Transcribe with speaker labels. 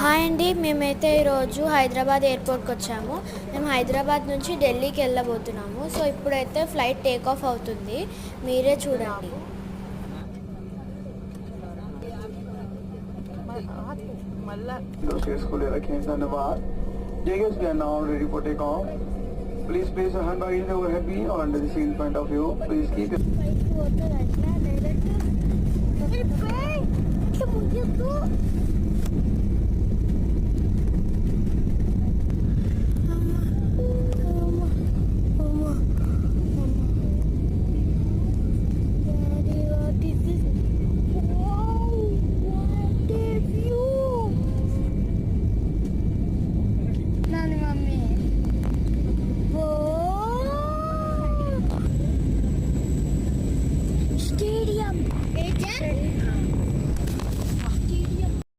Speaker 1: Hi అండి, మేమైతే ఈరోజు హైదరాబాద్ ఎయిర్పోర్ట్కి వచ్చాము. మేము హైదరాబాద్ నుంచి ఢిల్లీకి వెళ్ళబోతున్నాము. సో ఇప్పుడైతే ఫ్లైట్ టేక్ ఆఫ్ అవుతుంది, మీరే చూడండి.
Speaker 2: Please place your hand bag in the overhead bin or under the seat in front of you. Please keep your...
Speaker 3: Ele pega,